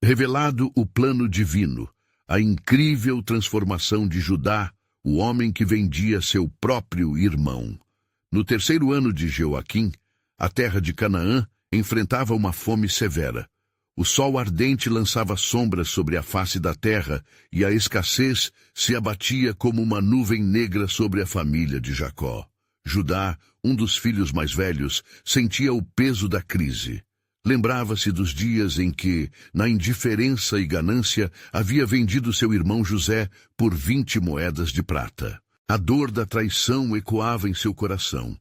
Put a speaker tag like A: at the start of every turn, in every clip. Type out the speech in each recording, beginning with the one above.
A: Revelado o plano divino, a incrível transformação de Judá, o homem que vendia seu próprio irmão. No terceiro ano de Jeoaquim, a terra de Canaã enfrentava uma fome severa. O sol ardente lançava sombras sobre a face da terra e a escassez se abatia como uma nuvem negra sobre a família de Jacó. Judá, um dos filhos mais velhos, sentia o peso da crise. Lembrava-se dos dias em que, na indiferença e ganância, havia vendido seu irmão José por 20 moedas de prata. A dor da traição ecoava em seu coração,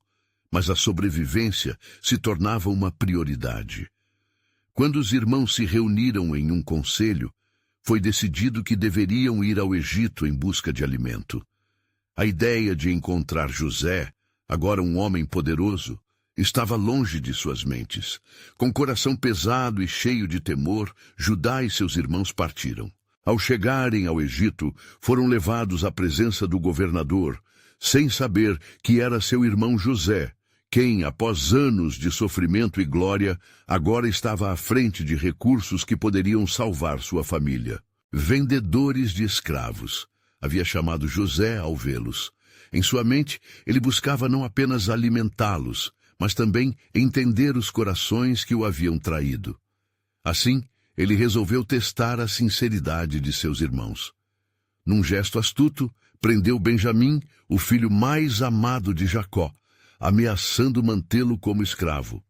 A: mas a sobrevivência se tornava uma prioridade. Quando os irmãos se reuniram em um conselho, foi decidido que deveriam ir ao Egito em busca de alimento. A ideia de encontrar José, agora um homem poderoso, estava longe de suas mentes. Com coração pesado e cheio de temor, Judá e seus irmãos partiram. Ao chegarem ao Egito, foram levados à presença do governador, sem saber que era seu irmão José, quem, após anos de sofrimento e glória, agora estava à frente de recursos que poderiam salvar sua família. Vendedores de escravos. Havia chamado José ao vê-los. Em sua mente, ele buscava não apenas alimentá-los, mas também entender os corações que o haviam traído. Assim, ele resolveu testar a sinceridade de seus irmãos. Num gesto astuto, prendeu Benjamim, o filho mais amado de Jacó, ameaçando mantê-lo como escravo.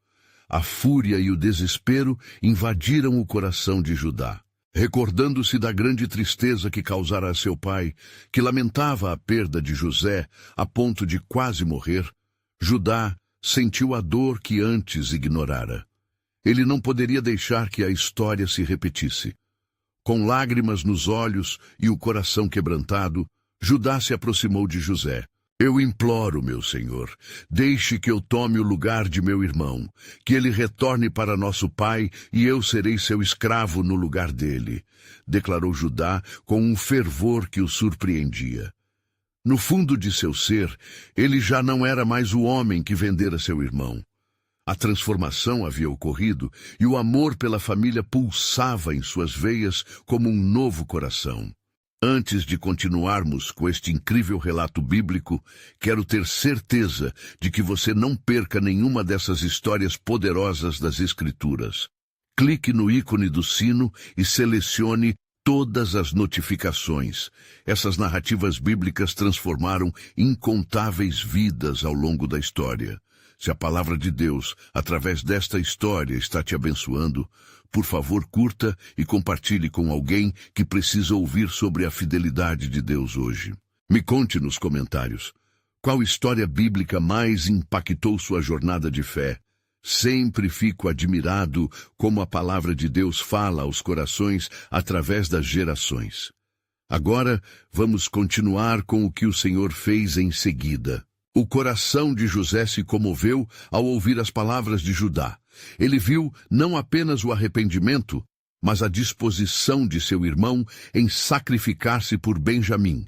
A: A fúria e o desespero invadiram o coração de Judá. Recordando-se da grande tristeza que causara a seu pai, que lamentava a perda de José a ponto de quase morrer, Judá sentiu a dor que antes ignorara. Ele não poderia deixar que a história se repetisse. Com lágrimas nos olhos e o coração quebrantado, Judá se aproximou de José. Eu imploro, meu senhor, deixe que eu tome o lugar de meu irmão, que ele retorne para nosso pai e eu serei seu escravo no lugar dele, declarou Judá com um fervor que o surpreendia. No fundo de seu ser, ele já não era mais o homem que vendera seu irmão. A transformação havia ocorrido e o amor pela família pulsava em suas veias como um novo coração. Antes de continuarmos com este incrível relato bíblico, quero ter certeza de que você não perca nenhuma dessas histórias poderosas das Escrituras. Clique no ícone do sino e selecione todas as notificações. Essas narrativas bíblicas transformaram incontáveis vidas ao longo da história. Se a palavra de Deus, através desta história, está te abençoando, por favor, curta e compartilhe com alguém que precisa ouvir sobre a fidelidade de Deus hoje. Me conte nos comentários, qual história bíblica mais impactou sua jornada de fé? Sempre fico admirado como a palavra de Deus fala aos corações através das gerações. Agora, vamos continuar com o que o Senhor fez em seguida. O coração de José se comoveu ao ouvir as palavras de Judá. Ele viu não apenas o arrependimento, mas a disposição de seu irmão em sacrificar-se por Benjamim.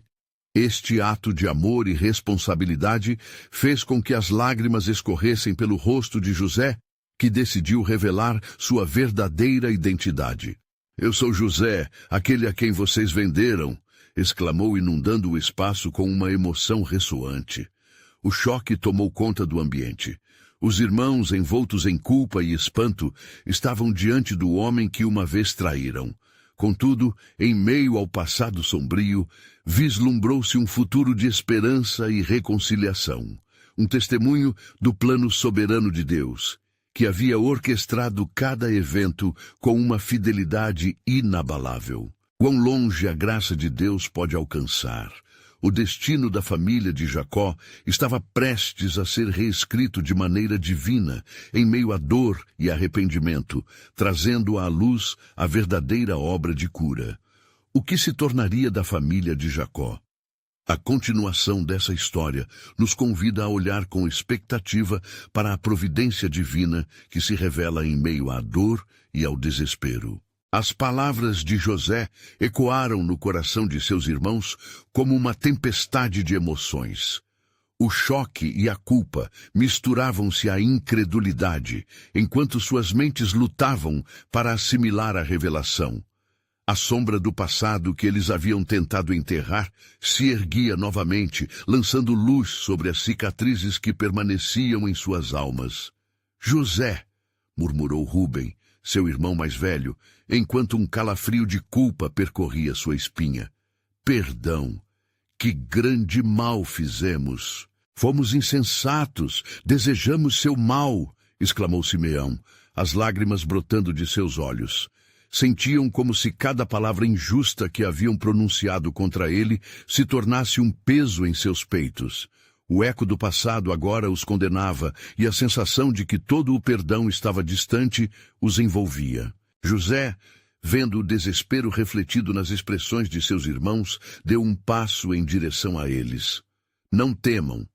A: Este ato de amor e responsabilidade fez com que as lágrimas escorressem pelo rosto de José, que decidiu revelar sua verdadeira identidade. Eu sou José, aquele a quem vocês venderam, exclamou, inundando o espaço com uma emoção ressoante. O choque tomou conta do ambiente. Os irmãos, envoltos em culpa e espanto, estavam diante do homem que uma vez traíram. Contudo, em meio ao passado sombrio, vislumbrou-se um futuro de esperança e reconciliação. Um testemunho do plano soberano de Deus, que havia orquestrado cada evento com uma fidelidade inabalável. Quão longe a graça de Deus pode alcançar! O destino da família de Jacó estava prestes a ser reescrito de maneira divina, em meio à dor e arrependimento, trazendo à luz a verdadeira obra de cura. O que se tornaria da família de Jacó? A continuação dessa história nos convida a olhar com expectativa para a providência divina que se revela em meio à dor e ao desespero. As palavras de José ecoaram no coração de seus irmãos como uma tempestade de emoções. O choque e a culpa misturavam-se à incredulidade, enquanto suas mentes lutavam para assimilar a revelação. A sombra do passado que eles haviam tentado enterrar se erguia novamente, lançando luz sobre as cicatrizes que permaneciam em suas almas. José, murmurou Rúben, seu irmão mais velho, enquanto um calafrio de culpa percorria sua espinha. Perdão, que grande mal fizemos. Fomos insensatos, desejamos seu mal, exclamou Simeão, as lágrimas brotando de seus olhos. Sentiam como se cada palavra injusta que haviam pronunciado contra ele se tornasse um peso em seus peitos. O eco do passado agora os condenava, e a sensação de que todo o perdão estava distante os envolvia. José, vendo o desespero refletido nas expressões de seus irmãos, deu um passo em direção a eles. Não temam.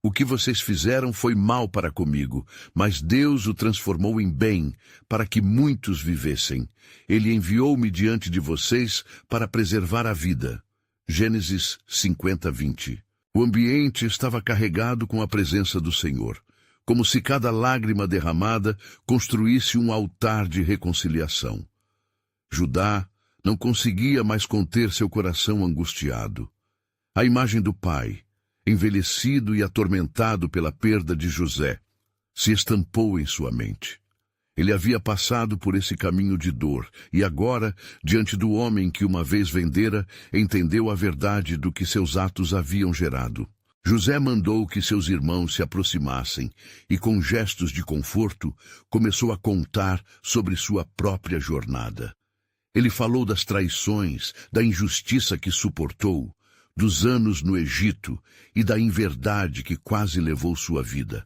A: O que vocês fizeram foi mal para comigo, mas Deus o transformou em bem, para que muitos vivessem. Ele enviou-me diante de vocês para preservar a vida. Gênesis 50:20. O ambiente estava carregado com a presença do Senhor, como se cada lágrima derramada construísse um altar de reconciliação. Judá não conseguia mais conter seu coração angustiado. A imagem do pai, envelhecido e atormentado pela perda de José, se estampou em sua mente. Ele havia passado por esse caminho de dor e agora, diante do homem que uma vez vendera, entendeu a verdade do que seus atos haviam gerado. José mandou que seus irmãos se aproximassem e, com gestos de conforto, começou a contar sobre sua própria jornada. Ele falou das traições, da injustiça que suportou, dos anos no Egito e da inverdade que quase levou sua vida.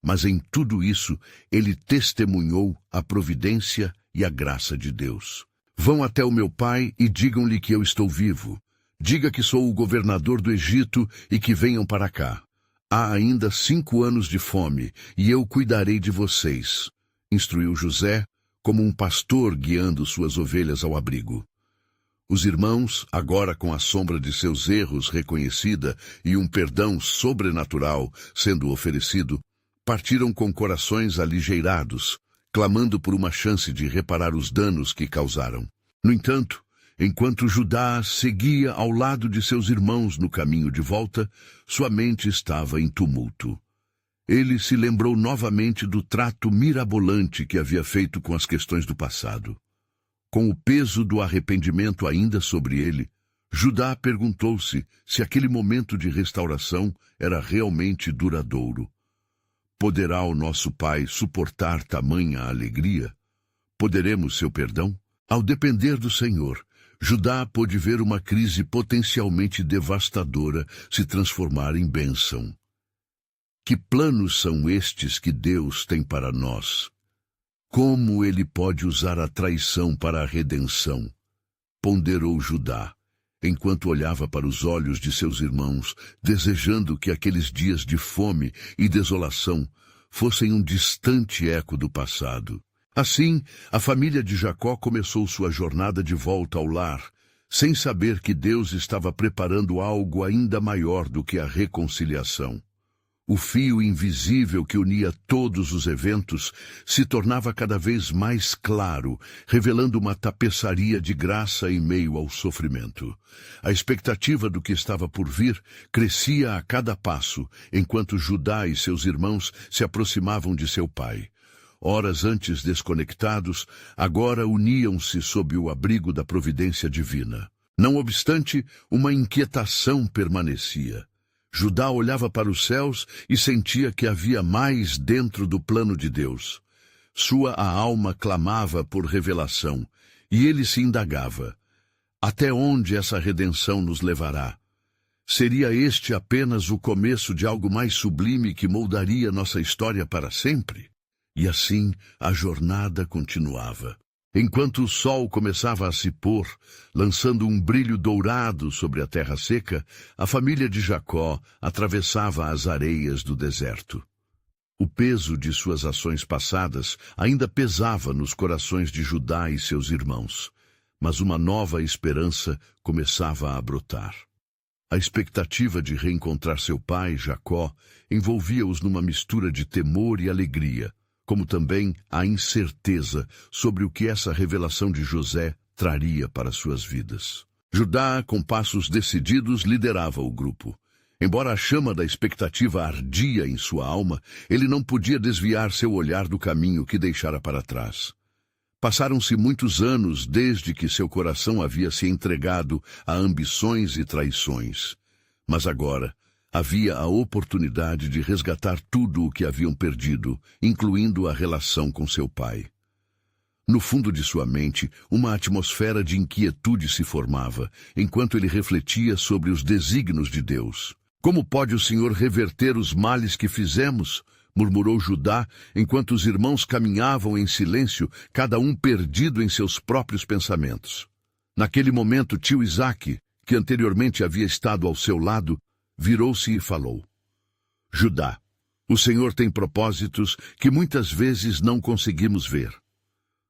A: Mas em tudo isso, ele testemunhou a providência e a graça de Deus. Vão até o meu pai e digam-lhe que eu estou vivo. Diga que sou o governador do Egito e que venham para cá. Há ainda 5 anos de fome e eu cuidarei de vocês, instruiu José, como um pastor guiando suas ovelhas ao abrigo. Os irmãos, agora com a sombra de seus erros reconhecida e um perdão sobrenatural sendo oferecido, partiram com corações aligeirados, clamando por uma chance de reparar os danos que causaram. No entanto, enquanto Judá seguia ao lado de seus irmãos no caminho de volta, sua mente estava em tumulto. Ele se lembrou novamente do trato mirabolante que havia feito com as questões do passado. Com o peso do arrependimento ainda sobre ele, Judá perguntou-se se aquele momento de restauração era realmente duradouro. Poderá o nosso Pai suportar tamanha alegria? Poderemos seu perdão? Ao depender do Senhor, Judá pôde ver uma crise potencialmente devastadora se transformar em bênção. Que planos são estes que Deus tem para nós? Como ele pode usar a traição para a redenção? Ponderou Judá, enquanto olhava para os olhos de seus irmãos, desejando que aqueles dias de fome e desolação fossem um distante eco do passado. Assim, a família de Jacó começou sua jornada de volta ao lar, sem saber que Deus estava preparando algo ainda maior do que a reconciliação. O fio invisível que unia todos os eventos se tornava cada vez mais claro, revelando uma tapeçaria de graça em meio ao sofrimento. A expectativa do que estava por vir crescia a cada passo, enquanto Judá e seus irmãos se aproximavam de seu pai. Horas antes desconectados, agora uniam-se sob o abrigo da providência divina. Não obstante, uma inquietação permanecia. Judá olhava para os céus e sentia que havia mais dentro do plano de Deus. Sua alma clamava por revelação, e ele se indagava: até onde essa redenção nos levará? Seria este apenas o começo de algo mais sublime que moldaria nossa história para sempre? E assim a jornada continuava. Enquanto o sol começava a se pôr, lançando um brilho dourado sobre a terra seca, a família de Jacó atravessava as areias do deserto. O peso de suas ações passadas ainda pesava nos corações de Judá e seus irmãos, mas uma nova esperança começava a brotar. A expectativa de reencontrar seu pai, Jacó, envolvia-os numa mistura de temor e alegria, como também a incerteza sobre o que essa revelação de José traria para suas vidas. Judá, com passos decididos, liderava o grupo. Embora a chama da expectativa ardia em sua alma, ele não podia desviar seu olhar do caminho que deixara para trás. Passaram-se muitos anos desde que seu coração havia se entregado a ambições e traições. Mas agora havia a oportunidade de resgatar tudo o que haviam perdido, incluindo a relação com seu pai. No fundo de sua mente, uma atmosfera de inquietude se formava, enquanto ele refletia sobre os desígnios de Deus. Como pode o Senhor reverter os males que fizemos? Murmurou Judá, enquanto os irmãos caminhavam em silêncio, cada um perdido em seus próprios pensamentos. Naquele momento, tio Isaque, que anteriormente havia estado ao seu lado, virou-se e falou: Judá, o Senhor tem propósitos que muitas vezes não conseguimos ver.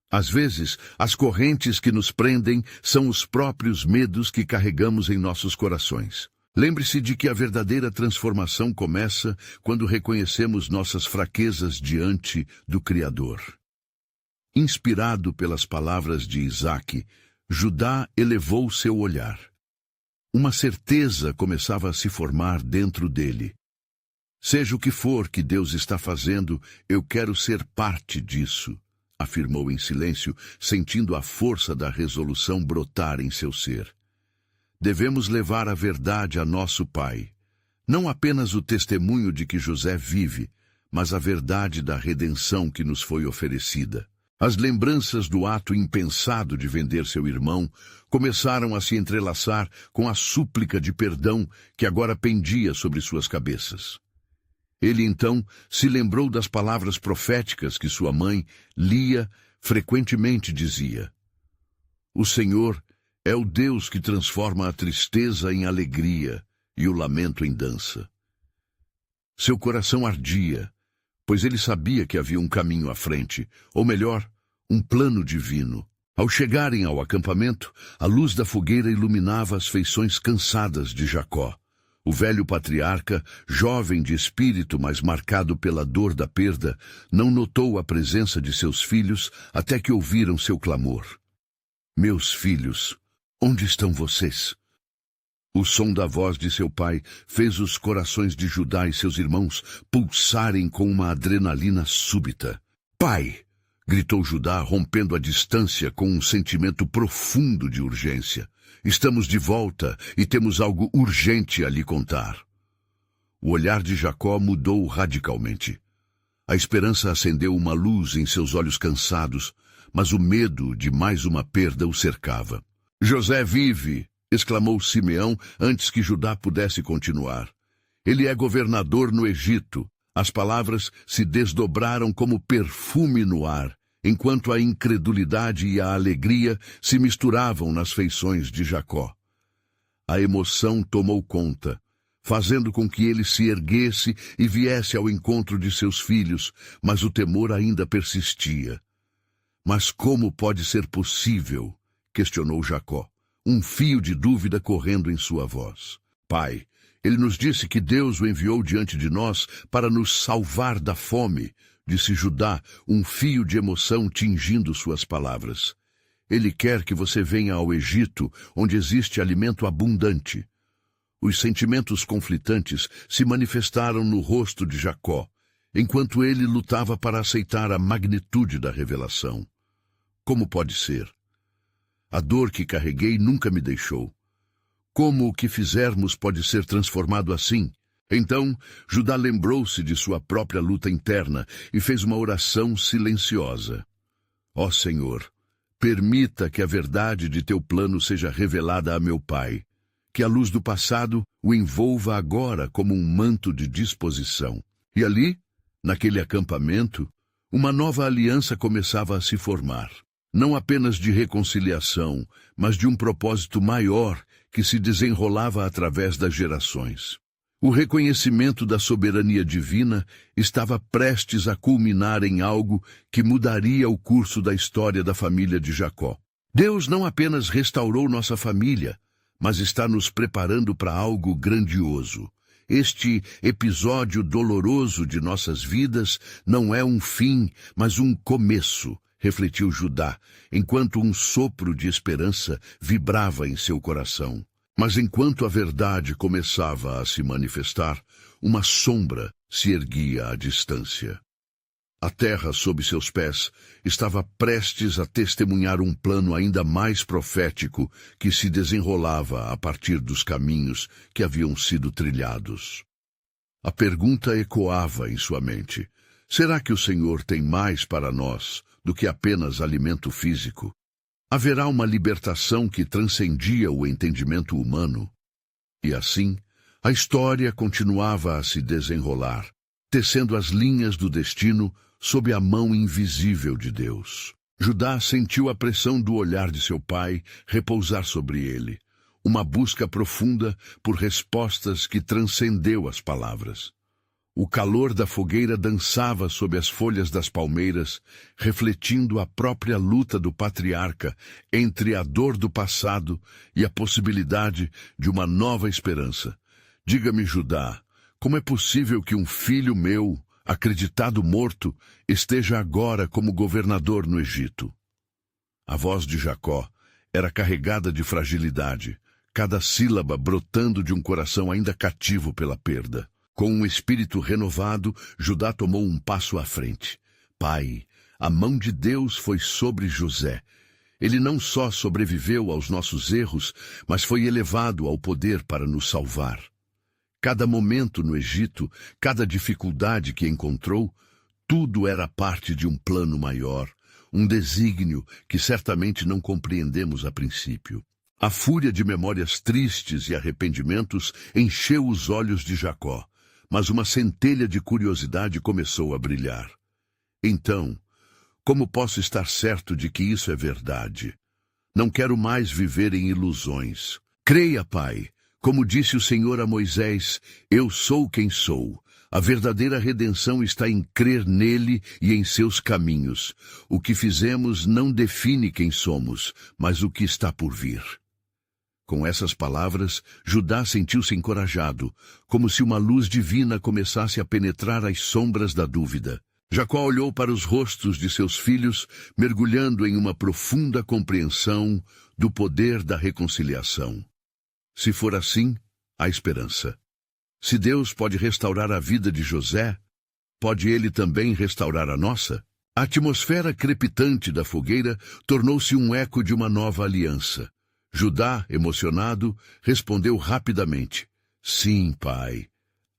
A: Às vezes, as correntes que nos prendem são os próprios medos que carregamos em nossos corações. Lembre-se de que a verdadeira transformação começa quando reconhecemos nossas fraquezas diante do Criador. Inspirado pelas palavras de Isaque, Judá elevou seu olhar. Uma certeza começava a se formar dentro dele. Seja o que for que Deus está fazendo, eu quero ser parte disso, afirmou em silêncio, sentindo a força da resolução brotar em seu ser. Devemos levar a verdade a nosso Pai. Não apenas o testemunho de que José vive, mas a verdade da redenção que nos foi oferecida. As lembranças do ato impensado de vender seu irmão começaram a se entrelaçar com a súplica de perdão que agora pendia sobre suas cabeças. Ele então se lembrou das palavras proféticas que sua mãe, Lia, frequentemente dizia: O Senhor é o Deus que transforma a tristeza em alegria e o lamento em dança. Seu coração ardia, pois ele sabia que havia um caminho à frente, ou melhor, um plano divino. Ao chegarem ao acampamento, a luz da fogueira iluminava as feições cansadas de Jacó. O velho patriarca, jovem de espírito, mas marcado pela dor da perda, não notou a presença de seus filhos até que ouviram seu clamor. Meus filhos, onde estão vocês? O som da voz de seu pai fez os corações de Judá e seus irmãos pulsarem com uma adrenalina súbita. Pai! Gritou Judá, rompendo a distância com um sentimento profundo de urgência. Estamos de volta e temos algo urgente a lhe contar. O olhar de Jacó mudou radicalmente. A esperança acendeu uma luz em seus olhos cansados, mas o medo de mais uma perda o cercava. José vive! Exclamou Simeão antes que Judá pudesse continuar. Ele é governador no Egito. As palavras se desdobraram como perfume no ar, enquanto a incredulidade e a alegria se misturavam nas feições de Jacó. A emoção tomou conta, fazendo com que ele se erguesse e viesse ao encontro de seus filhos, mas o temor ainda persistia. Mas como pode ser possível? Questionou Jacó, um fio de dúvida correndo em sua voz. Pai, ele nos disse que Deus o enviou diante de nós para nos salvar da fome, disse Judá, um fio de emoção tingindo suas palavras. Ele quer que você venha ao Egito, onde existe alimento abundante. Os sentimentos conflitantes se manifestaram no rosto de Jacó, enquanto ele lutava para aceitar a magnitude da revelação. Como pode ser? A dor que carreguei nunca me deixou. Como o que fizermos pode ser transformado assim? Então, Judá lembrou-se de sua própria luta interna e fez uma oração silenciosa. Ó Senhor, permita que a verdade de teu plano seja revelada a meu pai, que a luz do passado o envolva agora como um manto de disposição. E ali, naquele acampamento, uma nova aliança começava a se formar. Não apenas de reconciliação, mas de um propósito maior que se desenrolava através das gerações. O reconhecimento da soberania divina estava prestes a culminar em algo que mudaria o curso da história da família de Jacó. Deus não apenas restaurou nossa família, mas está nos preparando para algo grandioso. Este episódio doloroso de nossas vidas não é um fim, mas um começo. refletiu Judá, enquanto um sopro de esperança vibrava em seu coração. Mas enquanto a verdade começava a se manifestar, uma sombra se erguia à distância. A terra sob seus pés estava prestes a testemunhar um plano ainda mais profético que se desenrolava a partir dos caminhos que haviam sido trilhados. A pergunta ecoava em sua mente: será que o Senhor tem mais para nós do que apenas alimento físico? Haverá uma libertação que transcendia o entendimento humano? E assim, a história continuava a se desenrolar, tecendo as linhas do destino sob a mão invisível de Deus. Judá sentiu a pressão do olhar de seu pai repousar sobre ele, uma busca profunda por respostas que transcendeu as palavras. O calor da fogueira dançava sob as folhas das palmeiras, refletindo a própria luta do patriarca entre a dor do passado e a possibilidade de uma nova esperança. Diga-me, Judá, como é possível que um filho meu, acreditado morto, esteja agora como governador no Egito? A voz de Jacó era carregada de fragilidade, cada sílaba brotando de um coração ainda cativo pela perda. Com um espírito renovado, Judá tomou um passo à frente. Pai, a mão de Deus foi sobre José. Ele não só sobreviveu aos nossos erros, mas foi elevado ao poder para nos salvar. Cada momento no Egito, cada dificuldade que encontrou, tudo era parte de um plano maior, um desígnio que certamente não compreendemos a princípio. A fúria de memórias tristes e arrependimentos encheu os olhos de Jacó, mas uma centelha de curiosidade começou a brilhar. Então, como posso estar certo de que isso é verdade? Não quero mais viver em ilusões. Creia, pai, como disse o Senhor a Moisés, eu sou quem sou. A verdadeira redenção está em crer nele e em seus caminhos. O que fizemos não define quem somos, mas o que está por vir. Com essas palavras, Judá sentiu-se encorajado, como se uma luz divina começasse a penetrar as sombras da dúvida. Jacó olhou para os rostos de seus filhos, mergulhando em uma profunda compreensão do poder da reconciliação. Se for assim, há esperança. Se Deus pode restaurar a vida de José, pode ele também restaurar a nossa? A atmosfera crepitante da fogueira tornou-se um eco de uma nova aliança. Judá, emocionado, respondeu rapidamente: sim, pai.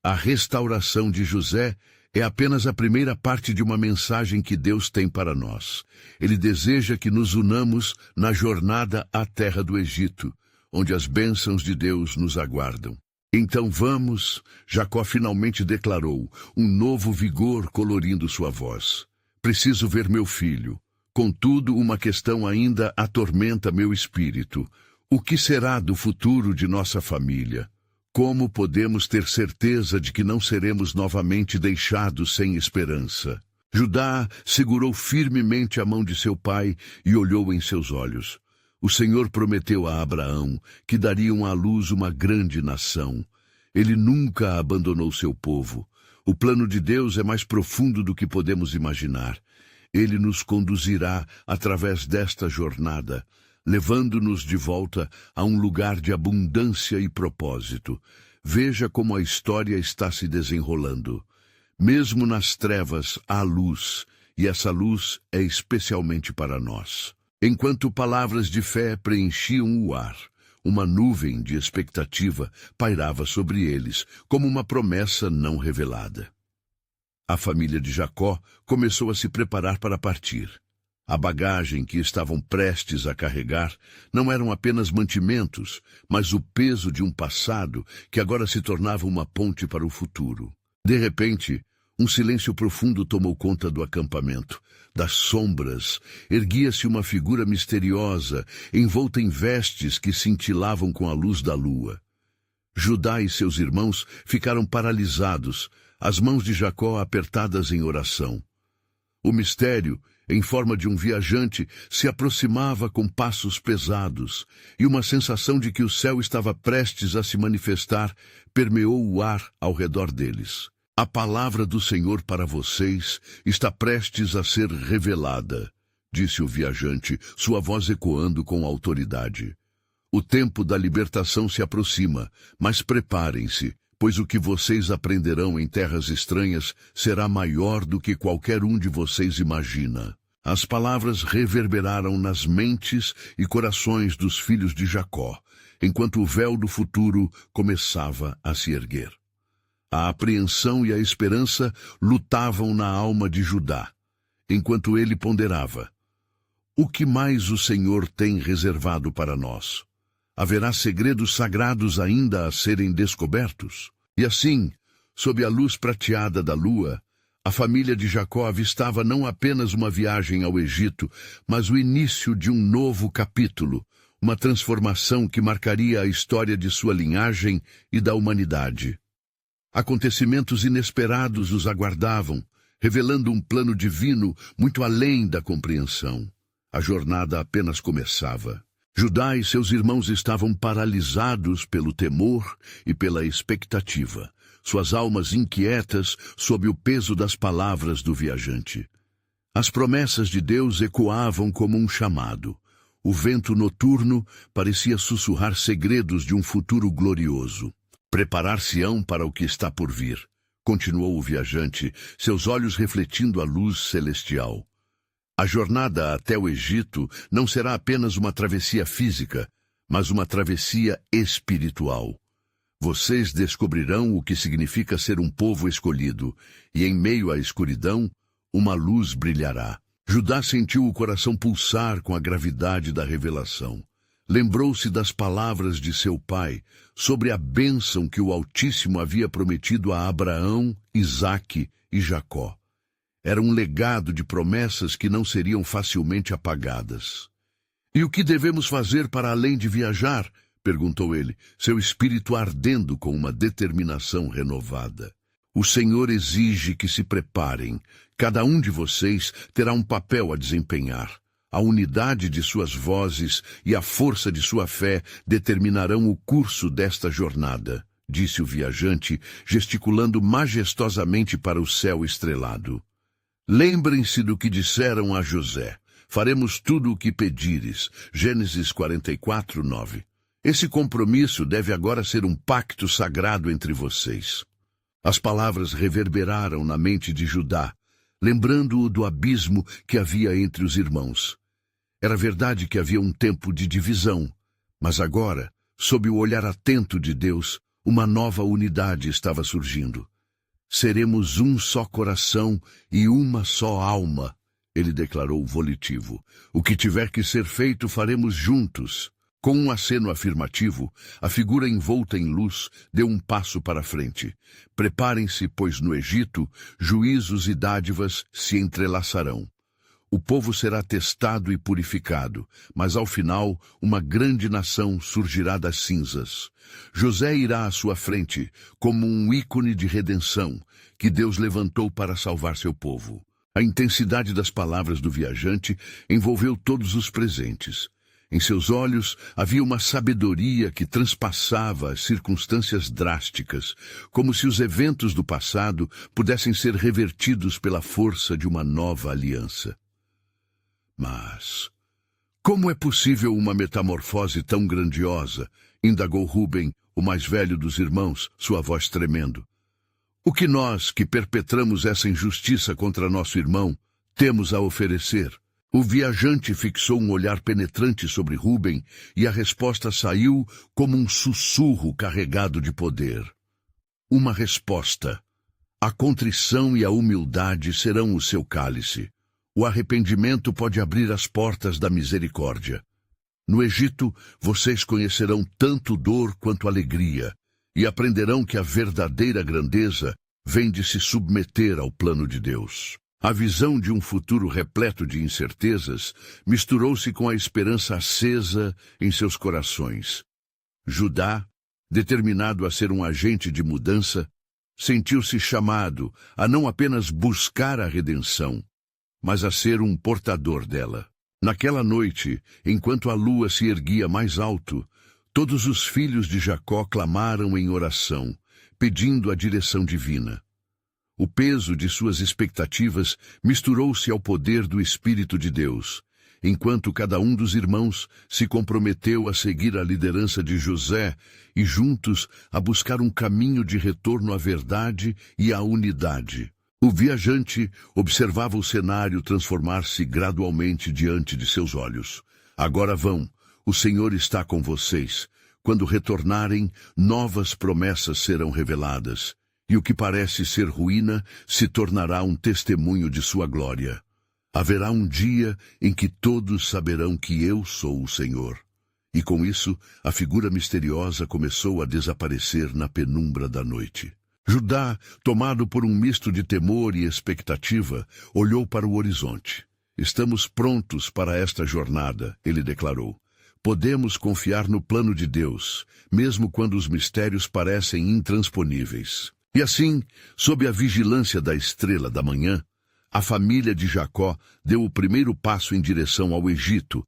A: A restauração de José é apenas a primeira parte de uma mensagem que Deus tem para nós. Ele deseja que nos unamos na jornada à terra do Egito, onde as bênçãos de Deus nos aguardam. Então vamos, Jacó finalmente declarou, um novo vigor colorindo sua voz. Preciso ver meu filho. Contudo, uma questão ainda atormenta meu espírito. O que será do futuro de nossa família? Como podemos ter certeza de que não seremos novamente deixados sem esperança? Judá segurou firmemente a mão de seu pai e olhou em seus olhos. O Senhor prometeu a Abraão que dariam à luz uma grande nação. Ele nunca abandonou seu povo. O plano de Deus é mais profundo do que podemos imaginar. Ele nos conduzirá através desta jornada, levando-nos de volta a um lugar de abundância e propósito. Veja como a história está se desenrolando. Mesmo nas trevas há luz, e essa luz é especialmente para nós. Enquanto palavras de fé preenchiam o ar, uma nuvem de expectativa pairava sobre eles, como uma promessa não revelada. A família de Jacó começou a se preparar para partir. A bagagem que estavam prestes a carregar não eram apenas mantimentos, mas o peso de um passado que agora se tornava uma ponte para o futuro. De repente, um silêncio profundo tomou conta do acampamento. Das sombras, erguia-se uma figura misteriosa, envolta em vestes que cintilavam com a luz da lua. Judá e seus irmãos ficaram paralisados, as mãos de Jacó apertadas em oração. O mistério, em forma de um viajante, se aproximava com passos pesados, e uma sensação de que o céu estava prestes a se manifestar permeou o ar ao redor deles. A palavra do Senhor para vocês está prestes a ser revelada. disse o viajante, sua voz ecoando com autoridade. O tempo da libertação se aproxima, mas preparem-se, pois o que vocês aprenderão em terras estranhas será maior do que qualquer um de vocês imagina. As palavras reverberaram nas mentes e corações dos filhos de Jacó, enquanto o véu do futuro começava a se erguer. A apreensão e a esperança lutavam na alma de Judá, enquanto ele ponderava: o que mais o Senhor tem reservado para nós? Haverá segredos sagrados ainda a serem descobertos? E assim, sob a luz prateada da lua, a família de Jacó avistava não apenas uma viagem ao Egito, mas o início de um novo capítulo, uma transformação que marcaria a história de sua linhagem e da humanidade. Acontecimentos inesperados os aguardavam, revelando um plano divino muito além da compreensão. A jornada apenas começava. Judá e seus irmãos estavam paralisados pelo temor e pela expectativa, suas almas inquietas sob o peso das palavras do viajante. As promessas de Deus ecoavam como um chamado. O vento noturno parecia sussurrar segredos de um futuro glorioso. Preparar-se-ão para o que está por vir, continuou o viajante, seus olhos refletindo a luz celestial. A jornada até o Egito não será apenas uma travessia física, mas uma travessia espiritual. Vocês descobrirão o que significa ser um povo escolhido, e em meio à escuridão, uma luz brilhará. Judá sentiu o coração pulsar com a gravidade da revelação. Lembrou-se das palavras de seu pai sobre a bênção que o Altíssimo havia prometido a Abraão, Isaque e Jacó. Era um legado de promessas que não seriam facilmente apagadas. E o que devemos fazer para além de viajar? Perguntou ele, seu espírito ardendo com uma determinação renovada. O Senhor exige que se preparem. Cada um de vocês terá um papel a desempenhar. A unidade de suas vozes e a força de sua fé determinarão o curso desta jornada, disse o viajante, gesticulando majestosamente para o céu estrelado. Lembrem-se do que disseram a José. Faremos tudo o que pedires. Gênesis 44, 9. Esse compromisso deve agora ser um pacto sagrado entre vocês. As palavras reverberaram na mente de Judá, lembrando-o do abismo que havia entre os irmãos. Era verdade que havia um tempo de divisão, mas agora, sob o olhar atento de Deus, uma nova unidade estava surgindo. Seremos um só coração e uma só alma, ele declarou volitivo. O que tiver que ser feito faremos juntos. Com um aceno afirmativo, a figura envolta em luz deu um passo para a frente. Preparem-se, pois no Egito, juízos e dádivas se entrelaçarão. O povo será testado e purificado, mas ao final uma grande nação surgirá das cinzas. José irá à sua frente como um ícone de redenção que Deus levantou para salvar seu povo. A intensidade das palavras do viajante envolveu todos os presentes. Em seus olhos havia uma sabedoria que transpassava as circunstâncias drásticas, como se os eventos do passado pudessem ser revertidos pela força de uma nova aliança. Mas como é possível uma metamorfose tão grandiosa? Indagou Rúben, o mais velho dos irmãos, sua voz tremendo. O que nós, que perpetramos essa injustiça contra nosso irmão, temos a oferecer? O viajante fixou um olhar penetrante sobre Rúben e a resposta saiu como um sussurro carregado de poder. Uma resposta. A contrição e a humildade serão o seu cálice. O arrependimento pode abrir as portas da misericórdia. No Egito, vocês conhecerão tanto dor quanto alegria, e aprenderão que a verdadeira grandeza vem de se submeter ao plano de Deus. A visão de um futuro repleto de incertezas misturou-se com a esperança acesa em seus corações. Judá, determinado a ser um agente de mudança, sentiu-se chamado a não apenas buscar a redenção, mas a ser um portador dela. Naquela noite, enquanto a lua se erguia mais alto, todos os filhos de Jacó clamaram em oração, pedindo a direção divina. O peso de suas expectativas misturou-se ao poder do Espírito de Deus, enquanto cada um dos irmãos se comprometeu a seguir a liderança de José e juntos a buscar um caminho de retorno à verdade e à unidade. O viajante observava o cenário transformar-se gradualmente diante de seus olhos. Agora vão, o Senhor está com vocês. Quando retornarem, novas promessas serão reveladas, e o que parece ser ruína se tornará um testemunho de sua glória. Haverá um dia em que todos saberão que eu sou o Senhor. E com isso, a figura misteriosa começou a desaparecer na penumbra da noite. Judá, tomado por um misto de temor e expectativa, olhou para o horizonte. Estamos prontos para esta jornada, ele declarou. Podemos confiar no plano de Deus, mesmo quando os mistérios parecem intransponíveis. E assim, sob a vigilância da estrela da manhã, a família de Jacó deu o primeiro passo em direção ao Egito,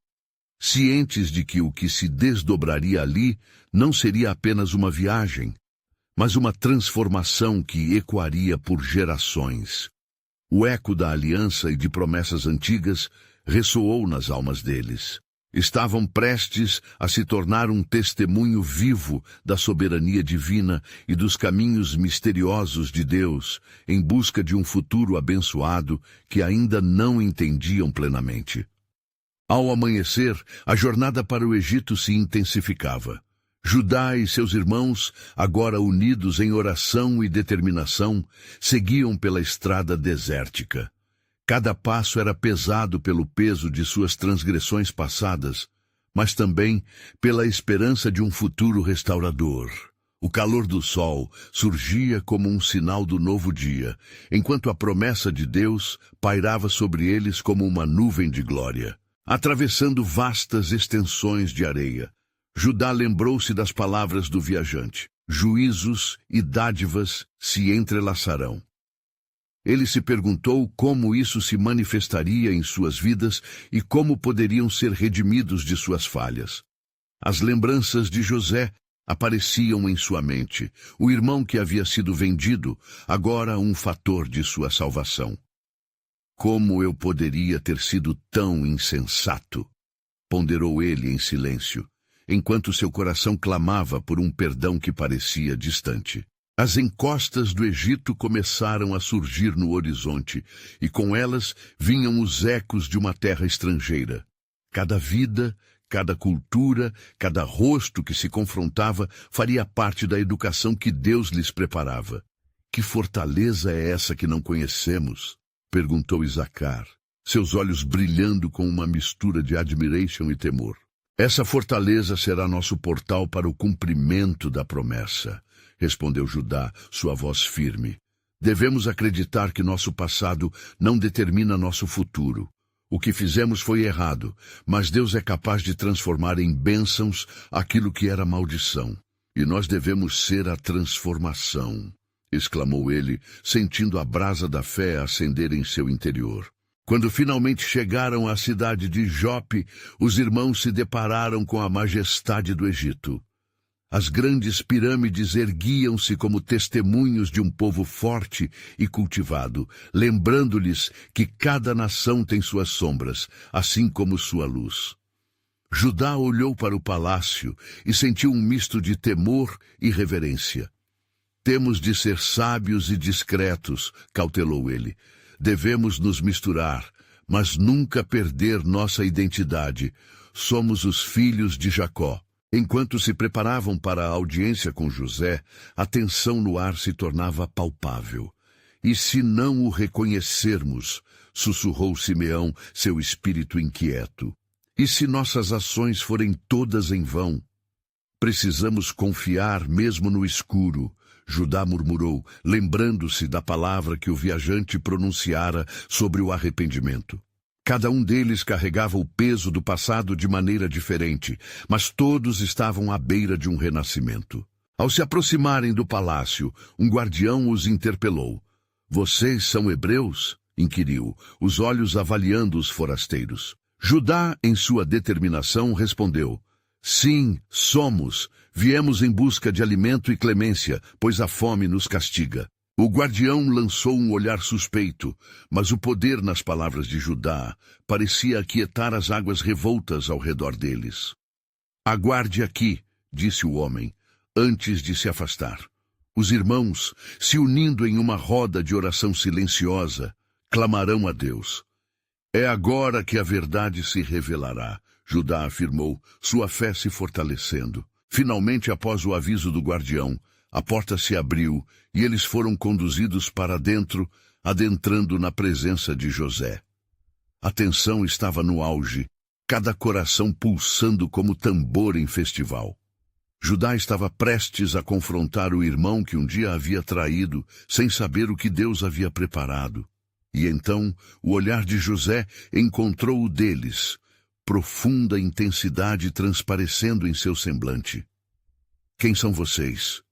A: cientes de que o que se desdobraria ali não seria apenas uma viagem, mas uma transformação que ecoaria por gerações. O eco da aliança e de promessas antigas ressoou nas almas deles. Estavam prestes a se tornar um testemunho vivo da soberania divina e dos caminhos misteriosos de Deus, em busca de um futuro abençoado que ainda não entendiam plenamente. Ao amanhecer, a jornada para o Egito se intensificava. Judá e seus irmãos, agora unidos em oração e determinação, seguiam pela estrada desértica. Cada passo era pesado pelo peso de suas transgressões passadas, mas também pela esperança de um futuro restaurador. O calor do sol surgia como um sinal do novo dia, enquanto a promessa de Deus pairava sobre eles como uma nuvem de glória. Atravessando vastas extensões de areia, Judá lembrou-se das palavras do viajante: juízos e dádivas se entrelaçarão. Ele se perguntou como isso se manifestaria em suas vidas e como poderiam ser redimidos de suas falhas. As lembranças de José apareciam em sua mente, o irmão que havia sido vendido, agora um fator de sua salvação. Como eu poderia ter sido tão insensato? Ponderou ele em silêncio, enquanto seu coração clamava por um perdão que parecia distante. As encostas do Egito começaram a surgir no horizonte, e com elas vinham os ecos de uma terra estrangeira. Cada vida, cada cultura, cada rosto que se confrontava faria parte da educação que Deus lhes preparava. Que fortaleza é essa que não conhecemos? Perguntou Isacar, seus olhos brilhando com uma mistura de admiration e temor. Essa fortaleza será nosso portal para o cumprimento da promessa, respondeu Judá, sua voz firme. Devemos acreditar que nosso passado não determina nosso futuro. O que fizemos foi errado, mas Deus é capaz de transformar em bênçãos aquilo que era maldição. E nós devemos ser a transformação, exclamou ele, sentindo a brasa da fé acender em seu interior. Quando finalmente chegaram à cidade de Jope, os irmãos se depararam com a majestade do Egito. As grandes pirâmides erguiam-se como testemunhos de um povo forte e cultivado, lembrando-lhes que cada nação tem suas sombras, assim como sua luz. Judá olhou para o palácio e sentiu um misto de temor e reverência. Temos de ser sábios e discretos, cautelou ele. Devemos nos misturar, mas nunca perder nossa identidade. Somos os filhos de Jacó. Enquanto se preparavam para a audiência com José, a tensão no ar se tornava palpável. E se não o reconhecermos, sussurrou Simeão, seu espírito inquieto. E se nossas ações forem todas em vão? Precisamos confiar mesmo no escuro, Judá murmurou, lembrando-se da palavra que o viajante pronunciara sobre o arrependimento. Cada um deles carregava o peso do passado de maneira diferente, mas todos estavam à beira de um renascimento. Ao se aproximarem do palácio, um guardião os interpelou. Vocês são hebreus? Inquiriu, os olhos avaliando os forasteiros. Judá, em sua determinação, respondeu. Sim, somos. Viemos em busca de alimento e clemência, pois a fome nos castiga. O guardião lançou um olhar suspeito, mas o poder nas palavras de Judá parecia aquietar as águas revoltas ao redor deles. Aguarde aqui, disse o homem, antes de se afastar. Os irmãos, se unindo em uma roda de oração silenciosa, clamarão a Deus. É agora que a verdade se revelará, Judá afirmou, sua fé se fortalecendo. Finalmente, após o aviso do guardião, a porta se abriu e eles foram conduzidos para dentro, adentrando na presença de José. A tensão estava no auge, cada coração pulsando como tambor em festival. Judá estava prestes a confrontar o irmão que um dia havia traído, sem saber o que Deus havia preparado. E então o olhar de José encontrou o deles, profunda intensidade transparecendo em seu semblante. Quem são vocês?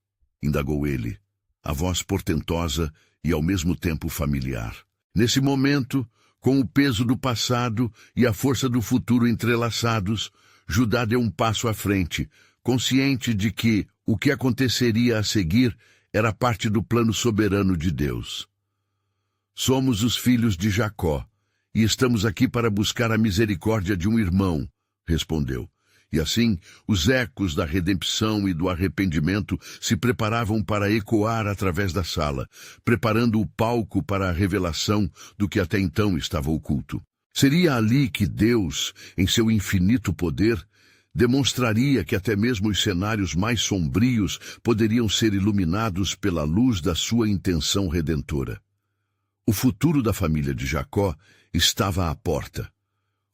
A: Indagou ele, a voz portentosa e ao mesmo tempo familiar. Nesse momento, com o peso do passado e a força do futuro entrelaçados, Judá deu um passo à frente, consciente de que o que aconteceria a seguir era parte do plano soberano de Deus. Somos os filhos de Jacó, e estamos aqui para buscar a misericórdia de um irmão, respondeu. E assim, os ecos da redenção e do arrependimento se preparavam para ecoar através da sala, preparando o palco para a revelação do que até então estava oculto. Seria ali que Deus, em seu infinito poder, demonstraria que até mesmo os cenários mais sombrios poderiam ser iluminados pela luz da sua intenção redentora. O futuro da família de Jacó estava à porta.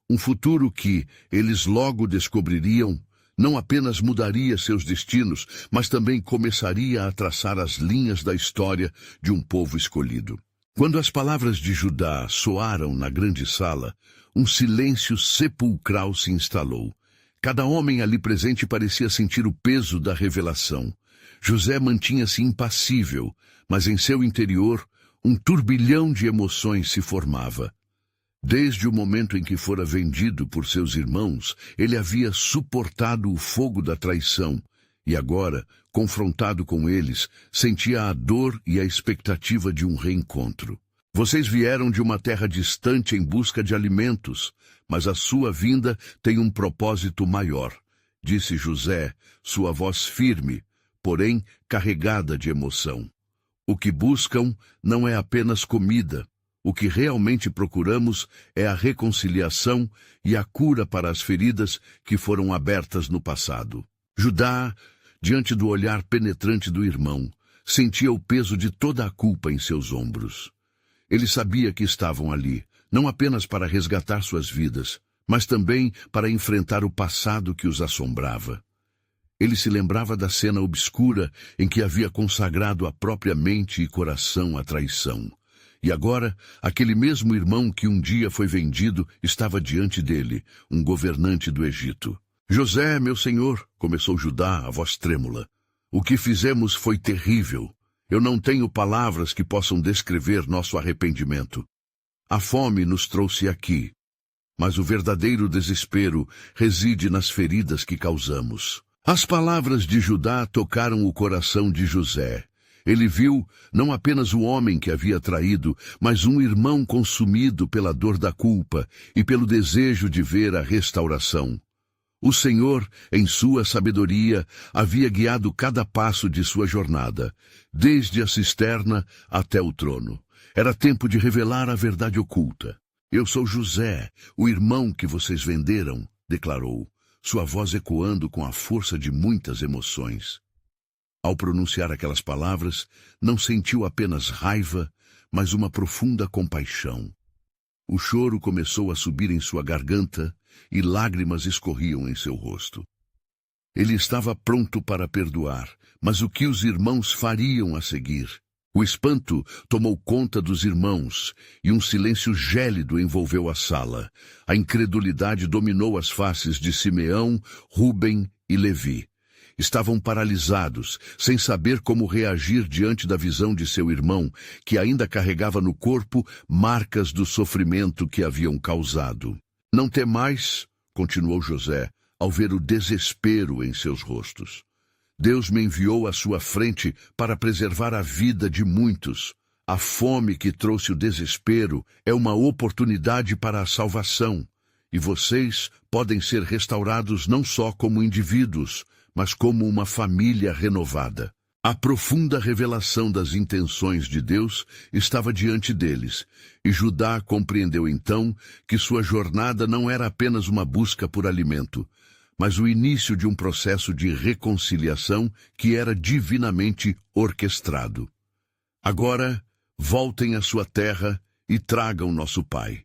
A: Um futuro que, eles logo descobririam, não apenas mudaria seus destinos, mas também começaria a traçar as linhas da história de um povo escolhido. Quando as palavras de Judá soaram na grande sala, um silêncio sepulcral se instalou. Cada homem ali presente parecia sentir o peso da revelação. José mantinha-se impassível, mas em seu interior, um turbilhão de emoções se formava. Desde o momento em que fora vendido por seus irmãos, ele havia suportado o fogo da traição, e agora, confrontado com eles, sentia a dor e a expectativa de um reencontro. Vocês vieram de uma terra distante em busca de alimentos, mas a sua vinda tem um propósito maior, disse José, sua voz firme, porém carregada de emoção. O que buscam não é apenas comida. O que realmente procuramos é a reconciliação e a cura para as feridas que foram abertas no passado. Judá, diante do olhar penetrante do irmão, sentia o peso de toda a culpa em seus ombros. Ele sabia que estavam ali, não apenas para resgatar suas vidas, mas também para enfrentar o passado que os assombrava. Ele se lembrava da cena obscura em que havia consagrado a própria mente e coração à traição. E agora, aquele mesmo irmão que um dia foi vendido estava diante dele, um governante do Egito. José, meu senhor, começou Judá, a voz trêmula. O que fizemos foi terrível. Eu não tenho palavras que possam descrever nosso arrependimento. A fome nos trouxe aqui, mas o verdadeiro desespero reside nas feridas que causamos. As palavras de Judá tocaram o coração de José. Ele viu não apenas o homem que havia traído, mas um irmão consumido pela dor da culpa e pelo desejo de ver a restauração. O Senhor, em sua sabedoria, havia guiado cada passo de sua jornada, desde a cisterna até o trono. Era tempo de revelar a verdade oculta. Eu sou José, o irmão que vocês venderam, declarou, sua voz ecoando com a força de muitas emoções. Ao pronunciar aquelas palavras, não sentiu apenas raiva, mas uma profunda compaixão. O choro começou a subir em sua garganta e lágrimas escorriam em seu rosto. Ele estava pronto para perdoar, mas o que os irmãos fariam a seguir? O espanto tomou conta dos irmãos e um silêncio gélido envolveu a sala. A incredulidade dominou as faces de Simeão, Rúben e Levi. Estavam paralisados, sem saber como reagir diante da visão de seu irmão, que ainda carregava no corpo marcas do sofrimento que haviam causado. Não temais, continuou José, ao ver o desespero em seus rostos. Deus me enviou à sua frente para preservar a vida de muitos. A fome que trouxe o desespero é uma oportunidade para a salvação. E vocês podem ser restaurados não só como indivíduos, mas como uma família renovada. A profunda revelação das intenções de Deus estava diante deles, e Judá compreendeu então que sua jornada não era apenas uma busca por alimento, mas o início de um processo de reconciliação que era divinamente orquestrado. Agora, voltem à sua terra e tragam nosso pai.